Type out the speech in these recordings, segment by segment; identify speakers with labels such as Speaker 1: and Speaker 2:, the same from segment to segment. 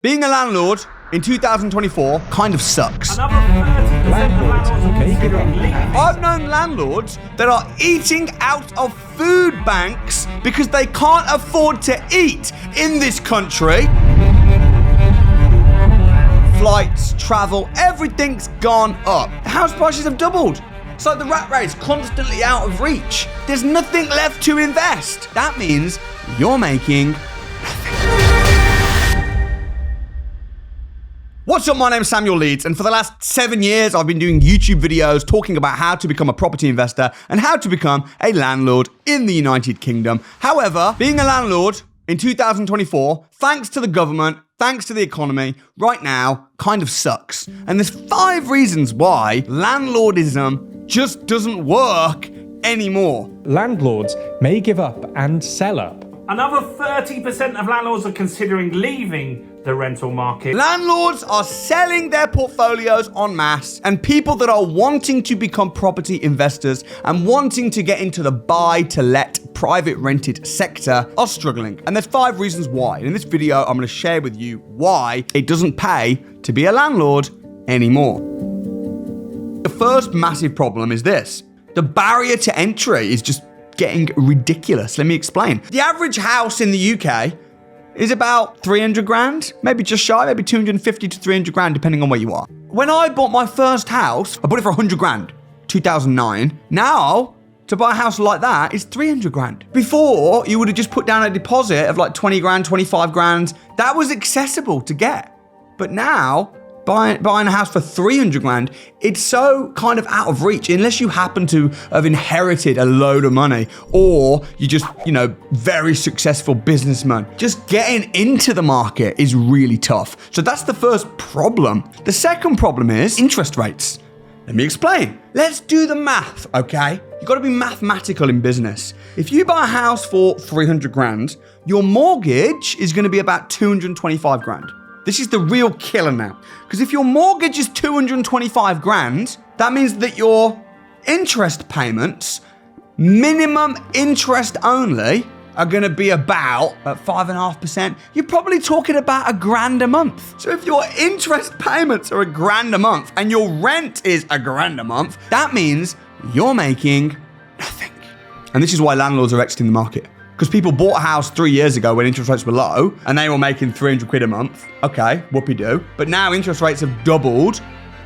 Speaker 1: Being a landlord in 2024 kind of sucks.
Speaker 2: Another 30% of landlords are considering leaving.
Speaker 1: I've known landlords that are eating out of food banks because they can't afford to eat in this country. Flights, travel, everything's gone up. House prices have doubled. It's like the rat race, constantly out of reach. There's nothing left to invest. That means you're making nothing. What's up, my name's Samuel Leeds, and for the last 7 years I've been doing YouTube videos talking about how to become a property investor and how to become a landlord in the United Kingdom. However, being a landlord in 2024, thanks to the government, thanks to the economy, right now kind of sucks. And there's 5 reasons why landlordism just doesn't work anymore.
Speaker 3: Landlords may give up and sell up.
Speaker 2: Another 30% of landlords are considering leaving the rental market.
Speaker 1: Landlords are selling their portfolios en masse, and people that are wanting to become property investors and wanting to get into the buy-to-let private rented sector are struggling. And there's 5 reasons why. And in this video, I'm going to share with you why it doesn't pay to be a landlord anymore. The first massive problem is this. The barrier to entry is just getting ridiculous. Let me explain. The average house in the UK is about 300 grand, maybe just shy, maybe 250 to 300 grand, depending on where you are. When I bought my first house, I bought it for 100 grand, 2009. Now, to buy a house like that is 300 grand. Before, you would have just put down a deposit of like 20 grand, 25 grand. That was accessible to get. But now, buying a house for 300 grand, it's so kind of out of reach unless you happen to have inherited a load of money or you just, very successful businessman. Just getting into the market is really tough. So that's the first problem. The second problem is interest rates. Let me explain. Let's do the math, okay? You've got to be mathematical in business. If you buy a house for 300 grand, your mortgage is going to be about 225 grand. This is the real killer now. Because if your mortgage is 225 grand, that means that your interest payments, minimum interest only, are going to be about at 5.5%. You're probably talking about £1 grand a month. So if your interest payments are £1 grand a month and your rent is £1 grand a month, that means you're making nothing. And this is why landlords are exiting the market. Because people bought a house 3 years ago when interest rates were low and they were making 300 quid a month. Okay, whoopee-doo. But now interest rates have doubled.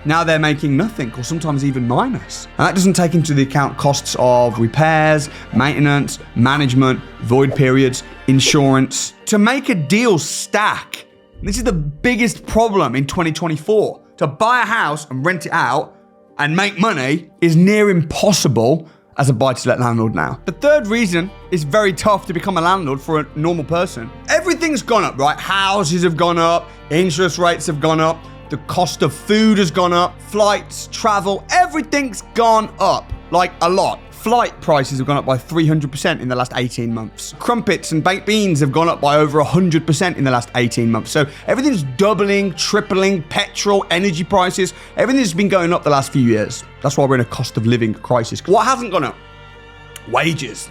Speaker 1: Now they're making nothing or sometimes even minus. And that doesn't take into the account costs of repairs, maintenance, management, void periods, insurance. To make a deal stack, this is the biggest problem in 2024. To buy a house and rent it out and make money is near impossible as a buy-to-let landlord now. The third reason is very tough to become a landlord for a normal person. Everything's gone up, right? Houses have gone up, interest rates have gone up, the cost of food has gone up, flights, travel, everything's gone up, like a lot. Flight prices have gone up by 300% in the last 18 months. Crumpets and baked beans have gone up by over 100% in the last 18 months. So everything's doubling, tripling, petrol, energy prices, everything's been going up the last few years. That's why we're in a cost of living crisis. What hasn't gone up? Wages.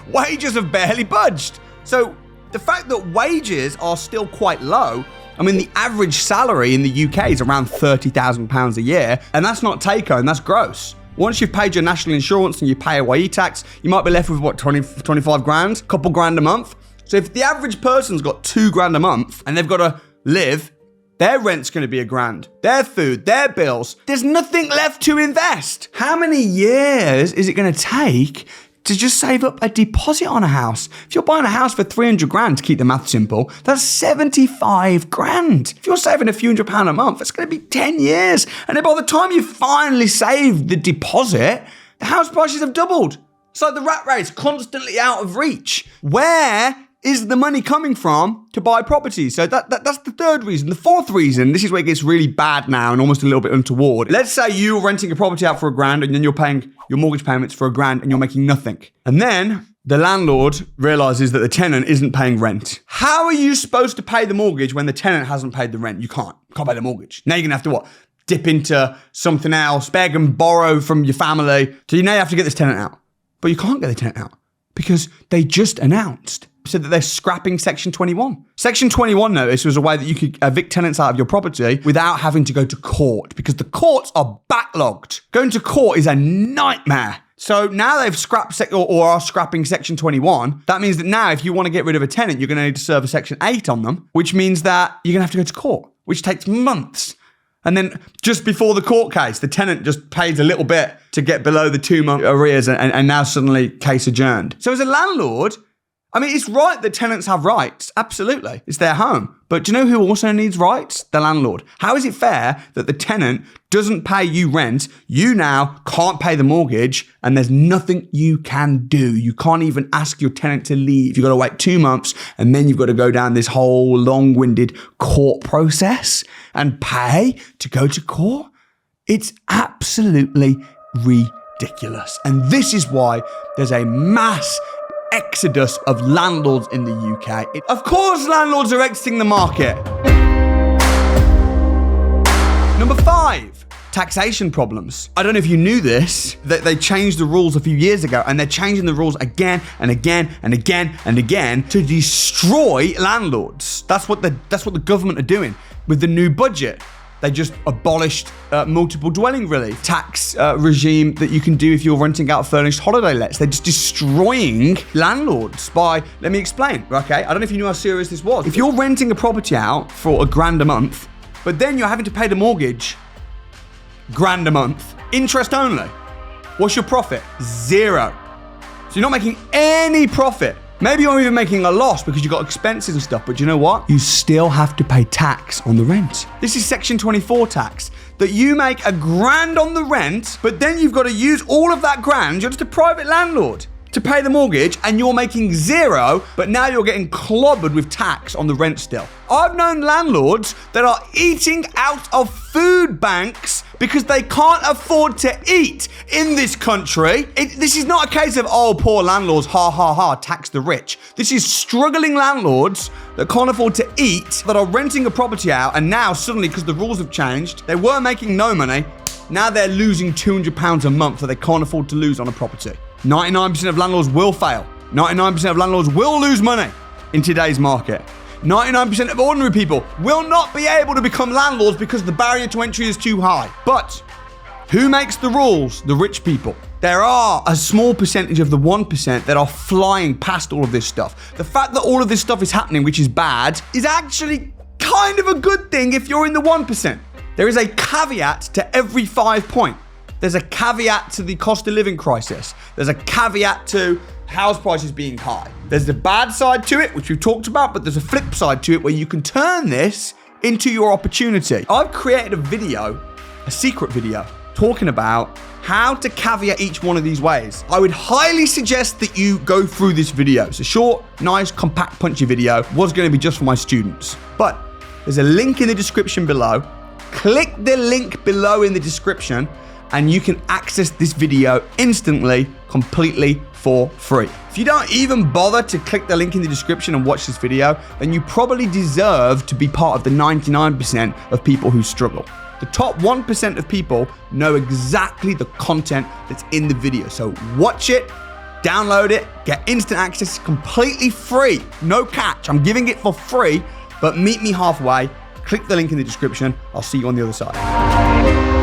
Speaker 1: Wages have barely budged. So the fact that wages are still quite low, I mean, the average salary in the UK is around £30,000 a year, and that's not take-home, that's gross. Once you've paid your national insurance and you pay away tax, you might be left with, 25 grand, couple grand a month. So if the average person's got 2 grand a month and they've got to live, their rent's going to be £1 grand. Their food, their bills, there's nothing left to invest. How many years is it going to take to just save up a deposit on a house? If you're buying a house for 300 grand, to keep the math simple, that's 75 grand. If you're saving a few £100 a month, it's going to be 10 years. And then by the time you finally save the deposit, the house prices have doubled. It's like the rat race, constantly out of reach. Where is the money coming from to buy property? So that's the third reason. The fourth reason, this is where it gets really bad now and almost a little bit untoward. Let's say you're renting a property out for £1 grand and then you're paying your mortgage payments for £1 grand and you're making nothing. And then the landlord realizes that the tenant isn't paying rent. How are you supposed to pay the mortgage when the tenant hasn't paid the rent? You can't pay the mortgage. Now you're going to have to what? Dip into something else, beg and borrow from your family. So you now have to get this tenant out. But you can't get the tenant out because they just announced said that they're scrapping Section 21. Section 21 notice was a way that you could evict tenants out of your property without having to go to court, because the courts are backlogged. Going to court is a nightmare. So now they've scrapped or are scrapping Section 21. That means that now if you want to get rid of a tenant, you're going to need to serve a Section 8 on them, which means that you're going to have to go to court, which takes months. And then just before the court case, the tenant just pays a little bit to get below the 2-month arrears, and now suddenly case adjourned. So as a landlord, I mean, it's right that tenants have rights. Absolutely. It's their home. But do you know who also needs rights? The landlord. How is it fair that the tenant doesn't pay you rent, you now can't pay the mortgage, and there's nothing you can do? You can't even ask your tenant to leave. You've got to wait 2 months, and then you've got to go down this whole long-winded court process and pay to go to court? It's absolutely ridiculous. And this is why there's a mass exodus of landlords in the UK. Of course, landlords are exiting the market. Number 5, taxation problems. I don't know if you knew this, that they changed the rules a few years ago, and they're changing the rules again and again and again and again to destroy landlords. That's what the government are doing with the new budget. They just abolished multiple dwelling relief tax regime that you can do if you're renting out furnished holiday lets. They're just destroying landlords by, let me explain, okay? I don't know if you knew how serious this was. If you're renting a property out for £1,000 a month, but then you're having to pay the mortgage £1,000 a month, interest only, what's your profit? 0. So you're not making any profit. Maybe you're even making a loss because you've got expenses and stuff, but you know what? You still have to pay tax on the rent. This is Section 24 tax, that you make £1,000 on the rent, but then you've got to use all of that grand, you're just a private landlord, to pay the mortgage, and you're making 0, but now you're getting clobbered with tax on the rent still. I've known landlords that are eating out of food banks because they can't afford to eat in this country. This is not a case of, oh, poor landlords, ha, ha, ha, tax the rich. This is struggling landlords that can't afford to eat, that are renting a property out, and now suddenly, because the rules have changed, they were making no money, now they're losing £200 a month that they can't afford to lose on a property. 99% of landlords will fail. 99% of landlords will lose money in today's market. 99% of ordinary people will not be able to become landlords because the barrier to entry is too high. But who makes the rules? The rich people. There are a small percentage of the 1% that are flying past all of this stuff. The fact that all of this stuff is happening, which is bad, is actually kind of a good thing if you're in the 1%. There is a caveat to every 5 point. There's a caveat to the cost of living crisis. There's a caveat to house prices being high. There's the bad side to it, which we've talked about, but there's a flip side to it where you can turn this into your opportunity. I've created a video, a secret video, talking about how to caveat each one of these ways. I would highly suggest that you go through this video. It's a short, nice, compact, punchy video. It was going to be just for my students. But there's a link in the description below. Click the link below in the description, and you can access this video instantly, completely for free. If you don't even bother to click the link in the description and watch this video, then you probably deserve to be part of the 99% of people who struggle. The top 1% of people know exactly the content that's in the video. So watch it, download it, get instant access, completely free. No catch. I'm giving it for free, but meet me halfway. Click the link in the description. I'll see you on the other side.